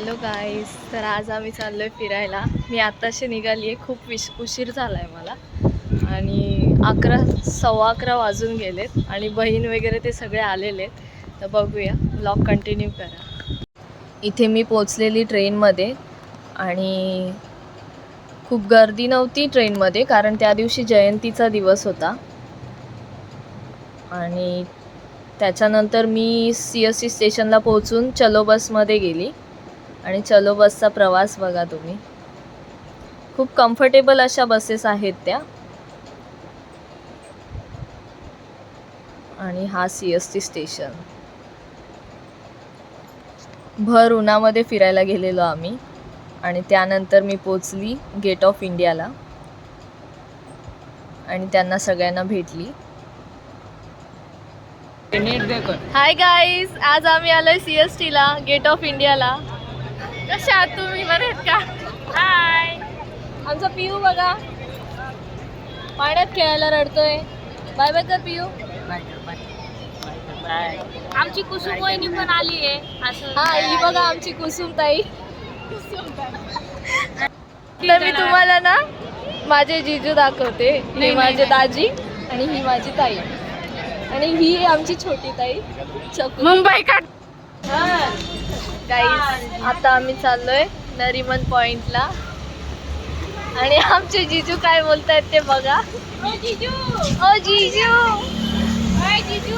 Hello गाईस, तर आज आम्ही चाललोय फिरायला. मी आत्ताशी निघाली आहे. खूप उशीर झाला आहे मला आणि 11:15 वाजून गेलेत आणि बहीण वगैरे ते सगळे आलेले आहेत. तर बघूया, ब्लॉग कंटिन्यू करा. इथे मी पोचलेली ट्रेनमध्ये आणि खूप गर्दी नव्हती ट्रेनमध्ये, कारण त्या दिवशी जयंतीचा दिवस होता. आणि त्याच्यानंतर मी CST स्टेशनला पोहोचून चलो बसमध्ये गेली आणि चलो बसचा प्रवास बघा तुम्ही. खूप कम्फर्टेबल अशा बसेस आहेत त्या. आणि हा CST स्टेशन. भर उन्हामध्ये फिरायला गेलेलो आम्ही आणि त्यानंतर मी पोचली गेट ऑफ इंडियाला आणि त्यांना सगळ्यांना भेटली. हाय गाईज, आज आम्ही आलोय CSTला, गेट ऑफ इंडियाला. कशा आहात तुम्ही? बरे आहेत का? हाय. आमचा पियू बघा पाण्यात खेळायला रडतोय. बाय बाय कर पियू. आमची कुसुम वहिनी पण आली आहे. हा, ही बघा आमची कुसुम ताई. तर मी तुम्हाला ना माझे जीजू दाखवते. हे माझे दाजी आणि ही माझी ताई आणि ही आमची छोटी ताई मुंबई का. गाईस, आता आम्ही चाललोय नरिमन पॉइंटला आणि आमचे जीजू काय बोलतायत ते बघा. ओ जीजू, ओ जीजू, हाय जीजू,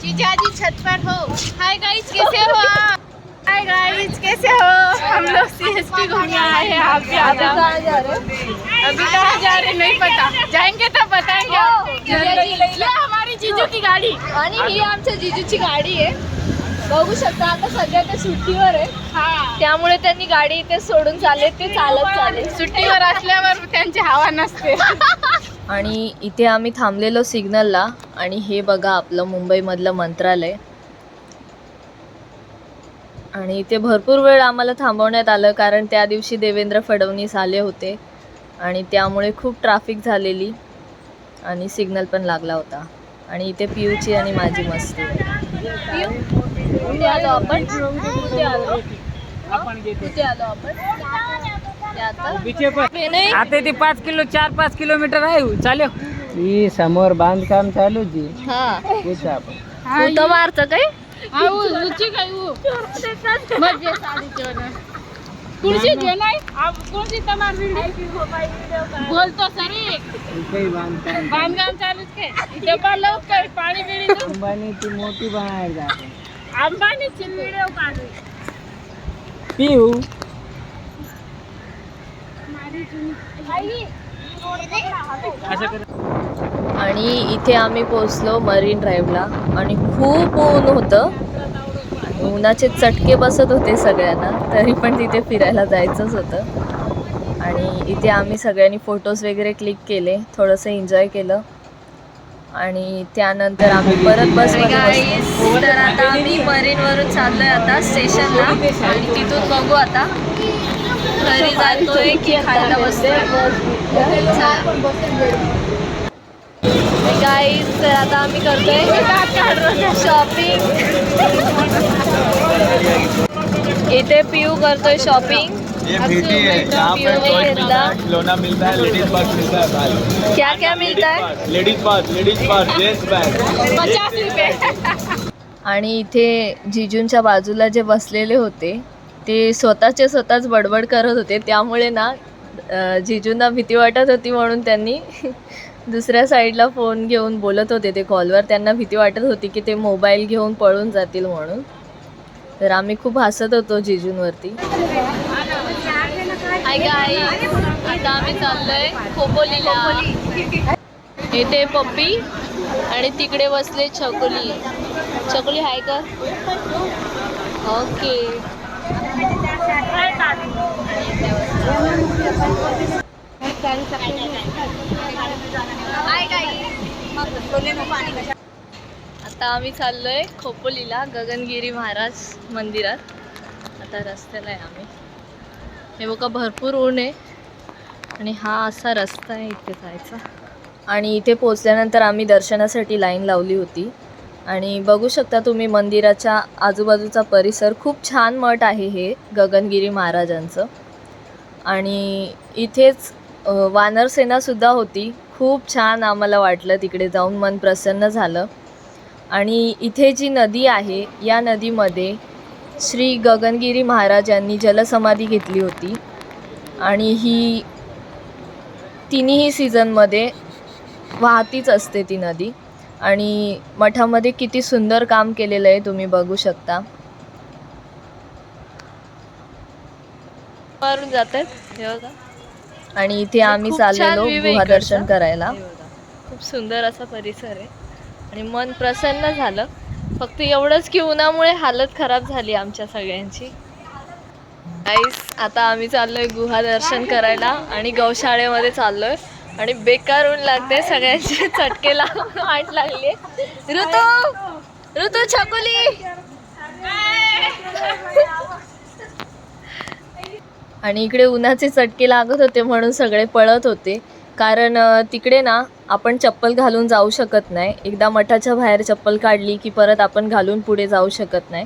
जीजाजी छत पर हो. हाय गाइस, कैसे हो आप? हाय गाइस, कैसे हो? हम लोग CST घूमने आए हैं. आप भी आ अभी जाओ. कहाँ जा रहे? अभी कहाँ जा रहे नहीं पता, जाएंगे तो बताएंगे आपको. ये हमारी जीजू की गाड़ी. आणि ही आमच्या जीजूची गाडी आहे. बघू शकता, आता सध्या ते सुट्टीवर आहे, हा, त्यामुळे त्यांनी गाडी इथे सोडून चालले. ते चालत चालले. सुट्टीवर असल्यावर त्यांची हवा नसते. आणि इथे आम्ही थांबलेलो सिग्नलला आणि हे बघा आपलं मुंबईमधलं मंत्रालय. आणि इथे भरपूर वेळ आम्हाला थांबवण्यात आलं, कारण त्या दिवशी देवेंद्र फडणवीस आले होते आणि त्यामुळे खूप ट्रॅफिक झालेली आणि सिग्नल पण लागला होता. आणि इथे पियूची आणि माझी मस्ती. पियू, कुठे आलो आपण? कुठे आलो आपण? आता ते 4-5 किलोमीटर आहे चालू. ही समोर बांधकाम चालू जी. हा, आपण कुठं मारतं काय? खुर्ची घे नाही. खुर्ची तमार बोलतो सरी. बांधकाम चालूच काय. इथे पण लवकर पाणी बिणी. अंबानीची मोठी बनायला जाते. अंबानीची व्हिडिओ काढू. पिऊ आणि इथे आम्ही पोचलो मरीन ड्राईव्हला आणि खूप ऊन होतं. उन्हाचे चटके बसत होते सगळ्यांना, तरी पण तिथे फिरायला जायचंच होतं. आणि इथे आम्ही सगळ्यांनी फोटोज वगैरे क्लिक केले, थोडंसं एन्जॉय केलं आणि त्यानंतर आम्ही परत बसमध्ये बसलो. तर आता आम्ही मरीनवरून चाललोय आता स्टेशनला आणि तिथून बघू आता घरी जातोय की खायला बसतोय. गाईज, तर आता आम्ही करतोय शॉपिंग. इथे पियू करतोय शॉपिंग. पियू ने घेतला. खिलौना मिलता है, लेडीज पर्स मिलता है बाहर. क्या क्या मिलता है? Ladies purse, gents bag. 50 रुपये. आणि इथे जीजूंच्या बाजूला जे बसलेले होते ते स्वतःच बडबड करत होते, त्यामुळे ना जीजूंना भीती वाटत होती, म्हणून त्यांनी दुसऱ्या साईडला फोन घेऊन बोलत होते ते कॉलवर. त्यांना भीती वाटत होती की ते मोबाईल घेऊन पळून जातील म्हणून. तर आम्ही खूप हसत होतो जीजूंवरती. हाय गाईस, आता आम्ही चाललोय खोपोलीला. इथे पप्पी आणि तिकडे बसले छकुली. छकुली हाय का? ओके. आता आम्ही चाललोय खोपोलीला गगनगिरी महाराज मंदिरात. आता रस्त्याला आहे आम्ही. हे बघा भरपूर ऊन आहे आणि हा असा रस्ता आहे इथे जायचा. आणि इथे पोचल्यानंतर आम्ही दर्शनासाठी लाईन लावली होती आणि बघू शकता तुम्ही मंदिराच्या आजूबाजूचा परिसर. खूप छान मठ आहे हे गगनगिरी महाराजांचं. आणि इथेच वानरसेनासुद्धा होती. खूप छान आम्हाला वाटलं तिकडे जाऊन, मन प्रसन्न झालं. आणि इथे जी नदी आहे या नदीमध्ये श्री गगनगिरी महाराज यांनी जलसमाधी घेतली होती. आणि ही तिन्ही सीझनमध्ये वाहतीच असते ती नदी. आणि मठामध्ये किती सुंदर काम केलेलं आहे तुम्ही बघू शकता. मारून जातात आणि इथे आम्ही चाललेलो गुहादर्शन करायला. खूप सुंदर असा परिसर आहे आणि मन प्रसन्न झालं. फक्त एवढंच की उन्हामुळे हालत खराब झाली आमच्या सगळ्यांची. गाईस, आता आम्ही चाललोय गुहादर्शन करायला आणि गौशाळेमध्ये चाललोय. आणि बेकार ऊन लागते, सगळ्यांचे चटके लावून वाट लागली. ऋतू छकुली. आणि इकडे उन्हाचे चटके लागत होते म्हणून सगळे पळत होते. कारण तिकडे ना आपण चप्पल घालून जाऊ शकत नाही. एकदा मठाच्या बाहेर चप्पल काढली की परत आपण घालून पुढे जाऊ शकत नाही.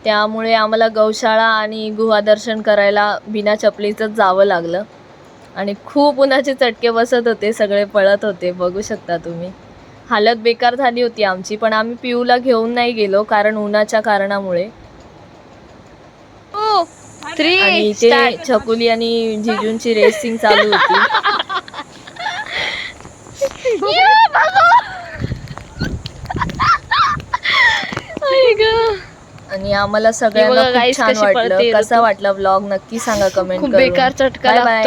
त्यामुळे आम्हाला गौशाळा आणि गुहादर्शन करायला बिना चपलीचंच जावं लागलं. आणि खूप उन्हाचे चटके बसत होते, सगळे पळत होते. बघू शकता तुम्ही, हालत बेकार झाली होती आमची. पण आम्ही पिऊला घेऊन नाही गेलो कारण उन्हाच्या कारणामुळे. आणि इथे छकुली आणि जिजूंची रेसिंग चालू होती. आणि आम्हाला सगळ्यांना खूप छान वाटलं. कसा वाटला व्लॉग नक्की सांगा कमेंट करून. बेकार चटका. Bye bye.